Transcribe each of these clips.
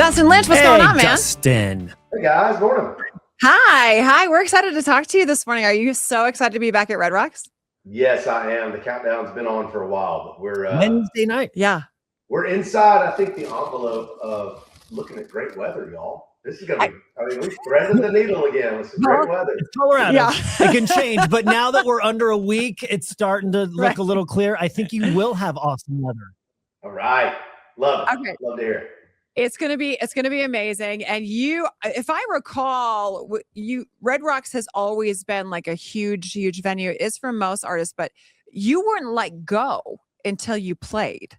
Dustin Lynch, what's going on, man? Dustin. Hey guys, morning. Hi. We're excited to talk to you this morning. Are you so excited to be back at Red Rocks? Yes, I am. The countdown's been on for a while, but we're Wednesday night. Yeah. We're inside, I think, the envelope of looking at great weather, y'all. This is gonna be we're threading the needle again with some great weather. It's Colorado. Yeah. It can change, but now that we're under a week, it's starting to look a little clear. I think you will have awesome weather. All right. Love it. Okay. Love to hear it. It's gonna be amazing. And you, if I recall, Red Rocks has always been like a huge venue. It is for most artists, but you wouldn't let go until you played.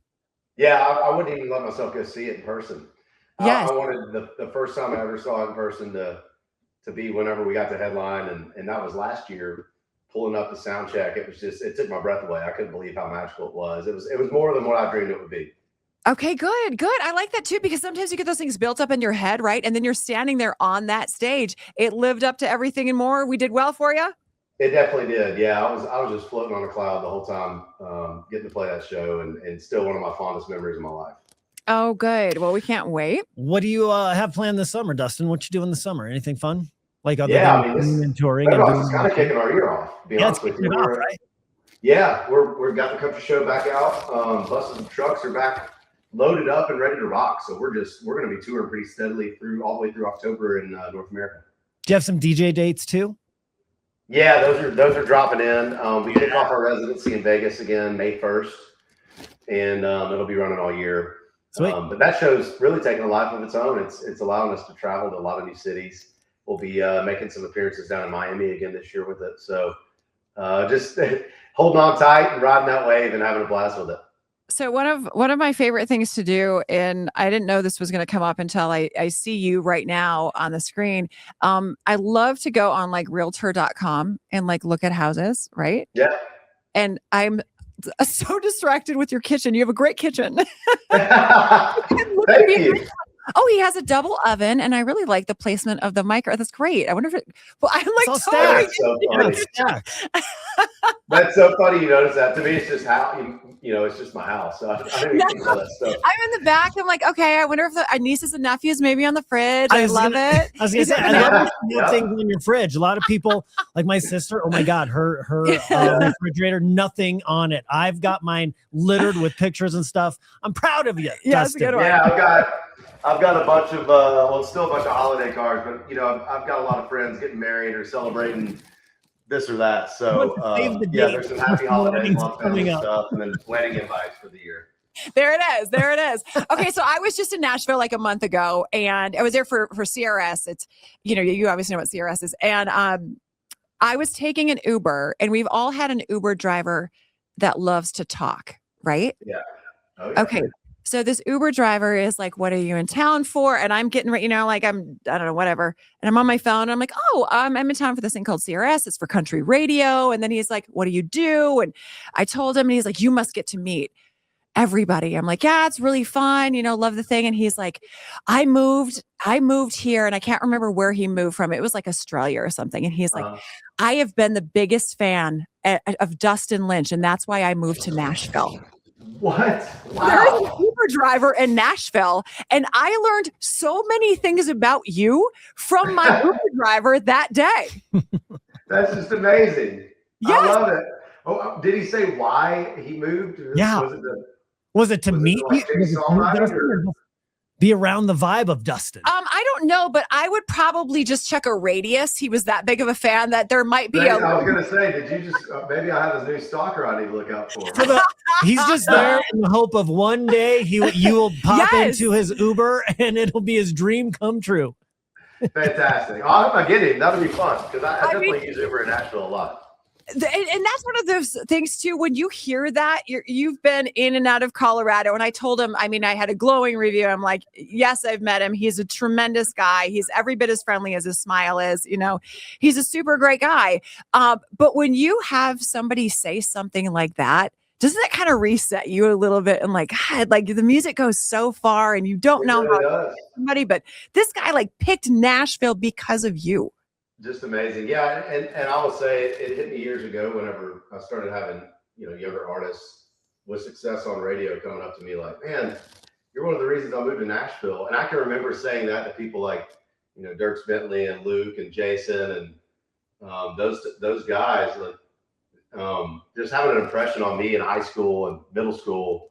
Yeah, I wouldn't even let myself go see it in person. Yes. I wanted the first time I ever saw it in person to be whenever we got to headline, and that was last year. Pulling up the sound check, it took my breath away. I couldn't believe how magical it was. It was more than what I dreamed it would be. Okay, good. I like that too, because sometimes you get those things built up in your head, right? And then you're standing there on that stage. It lived up to everything and more. We did well for you. It definitely did. Yeah, I was just floating on a cloud the whole time, getting to play that show, and still one of my fondest memories of my life. Oh, good. Well, we can't wait. What do you have planned this summer, Dustin? What you do in the summer? Anything fun? Like other than touring? Red Rocks is kind of kicking our year off. To be honest with you, right? Yeah, we've got the country show back out. Buses and trucks are back, loaded up and ready to rock. So we're going to be touring pretty steadily all the way through October in North America. Do you have some DJ dates too? Yeah, those are dropping in. We kick off our residency in Vegas again May 1st, and it'll be running all year. But that show's really taking a life of its own. It's allowing us to travel to a lot of new cities. We'll be making some appearances down in Miami again this year with it. So just holding on tight and riding that wave and having a blast with it. So one of my favorite things to do, and I didn't know this was going to come up until I see you right now on the screen. I love to go on like realtor.com and like look at houses, right? Yeah. And I'm so distracted with your kitchen. You have a great kitchen. Thank you. Oh, he has a double oven, and I really like the placement of the micro. That's great. I wonder if it. Well, I'm like totally. That's so funny you notice that. To me, it's just how it's just my house. So I don't even know that stuff. I'm in the back. I'm like, okay. I wonder if the nieces and nephews maybe on the fridge. I love it. I was gonna say, I love things in your fridge. A lot of people, like my sister. Oh my God, her refrigerator, nothing on it. I've got mine littered with pictures and stuff. I'm proud of you, Dustin. Yeah, I've got a bunch of still a bunch of holiday cards, but I've got a lot of friends getting married or celebrating this or that. So there's some happy holidays, family stuff, and then wedding invites for the year. There it is. Okay, so I was just in Nashville like a month ago, and I was there for CRS. It's you obviously know what CRS is, and I was taking an Uber, and we've all had an Uber driver that loves to talk, right? Yeah. Oh, yeah. Okay. So this Uber driver is like, what are you in town for? And I'm getting ready, like I don't know, whatever. And I'm on my phone. And I'm like, I'm in town for this thing called CRS. It's for country radio. And then he's like, what do you do? And I told him, and he's like, you must get to meet everybody. I'm like, yeah, it's really fun. Love the thing. And he's like, I moved here, and I can't remember where he moved from. It was like Australia or something. And he's like, I have been the biggest fan of Dustin Lynch. And that's why I moved to Nashville. What? Wow. There's an Uber driver in Nashville, and I learned so many things about you from my Uber driver that day. That's just amazing. Yes. I love it. Oh, did he say why he moved? Yeah. Was it to meet you? Be around the vibe of Dustin? I don't know, but I would probably just check a radius. He was that big of a fan that there might be I was going to say, did you just, maybe I have his new stalker I need to look out for. He's just there in the hope of one day you will pop into his Uber and it'll be his dream come true. Fantastic. I hope I get him. That'll be fun, because I definitely use Uber in Nashville a lot. And that's one of those things too, when you hear that you've been in and out of Colorado. And I told him, I had a glowing review. I'm like, yes, I've met him. He's a tremendous guy. He's every bit as friendly as his smile is, he's a super great guy. But when you have somebody say something like that, doesn't that kind of reset you a little bit? And like, God, like the music goes so far and you don't know how somebody, but this guy like picked Nashville because of you. Just amazing. Yeah. And I will say it hit me years ago whenever I started having, younger artists with success on radio coming up to me like, man, you're one of the reasons I moved to Nashville. And I can remember saying that to people like, Dirk Bentley and Luke and Jason and those guys, just having an impression on me in high school and middle school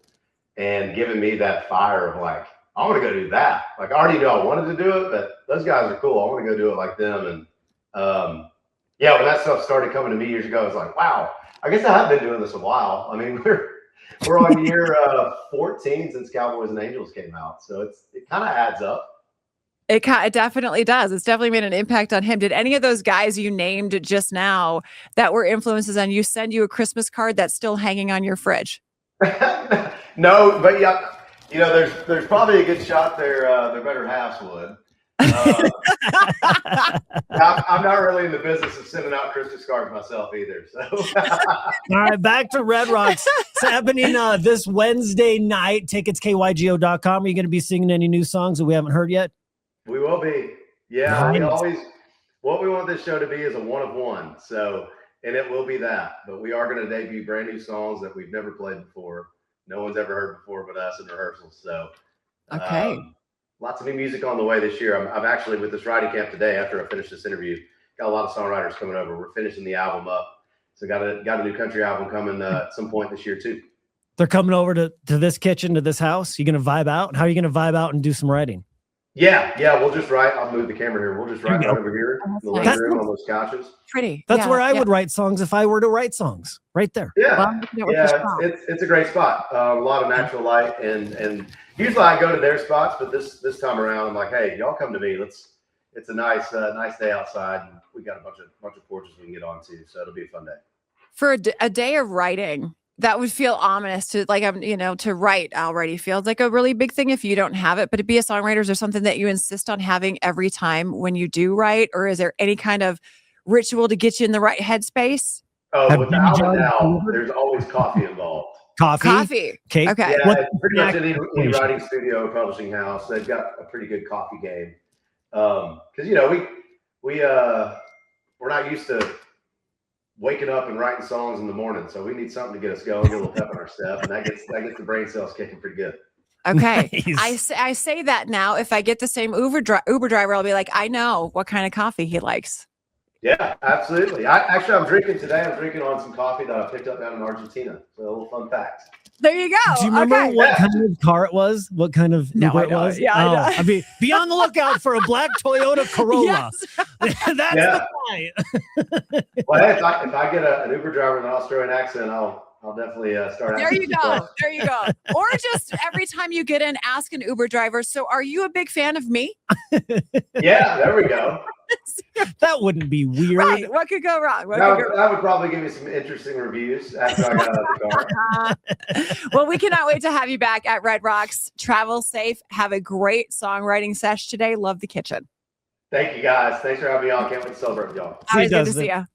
and giving me that fire of like, I want to go do that. Like, I already knew I wanted to do it, but those guys are cool. I want to go do it like them. And when that stuff started coming to me years ago, I was like, wow, I guess I have been doing this a while. I mean, we're on year 14 since Cowboys and Angels came out. So it kind of adds up. It definitely does. It's definitely made an impact on him. Did any of those guys you named just now that were influences on you send you a Christmas card that's still hanging on your fridge? No, but yeah, there's probably a good shot their better halves would. I'm not really in the business of sending out Christmas cards myself either. So, all right, back to Red Rocks. It's happening this Wednesday night. Tickets kygo.com. Are you going to be singing any new songs that we haven't heard yet? We will be. Yeah, what we want this show to be is a one of one. So, and it will be that. But we are going to debut brand new songs that we've never played before. No one's ever heard before but us in rehearsals. So, okay. Lots of new music on the way this year. I'm actually with this writing camp today after I finish this interview. Got a lot of songwriters coming over. We're finishing the album up. So got a new country album coming at some point this year too. They're coming over to this kitchen, to this house. You going to vibe out? How are you going to vibe out and do some writing? Yeah. We'll just write. I'll move the camera here. We'll just write right over here in the living room on those couches. Pretty. That's where I would write songs if I were to write songs. Right there. Yeah. It's a great spot. A lot of natural light and usually I go to their spots, but this time around I'm like, hey, y'all come to me. It's a nice day outside, and we got a bunch of porches we can get onto, so it'll be a fun day. For a day of writing, that would feel ominous to to write already feels like a really big thing if you don't have it. But to be a songwriter, is there something that you insist on having every time when you do write, or is there any kind of ritual to get you in the right headspace? Oh, with the album now, there's always coffee involved. Coffee. Cake. Okay. Yeah, pretty much any writing studio, publishing house, they've got a pretty good coffee game. Because we're not used to waking up and writing songs in the morning, so we need something to get us going, get a little pep in our step, and that gets the brain cells kicking pretty good. Okay. Nice. I say that now. If I get the same Uber driver, I'll be like, I know what kind of coffee he likes. Yeah, absolutely. I'm drinking today. I'm drinking on some coffee that I picked up down in Argentina. So a little fun fact. There you go. Do you remember what kind of car it was? What kind of Uber it was? Yeah, I mean, be on the lookout for a black Toyota Corolla. Yes. That's the guy. Well, hey, if I get an Uber driver with an Australian accent, I'll definitely start. There you go. Or just every time you get in, ask an Uber driver, so are you a big fan of me? Yeah, there we go. That wouldn't be weird. Right. What could go wrong? That would probably give me some interesting reviews after I got out of the car. Well, we cannot wait to have you back at Red Rocks. Travel safe. Have a great songwriting sesh today. Love the kitchen. Thank you, guys. Thanks for having me on. Can't wait to celebrate with y'all. Always good to see you.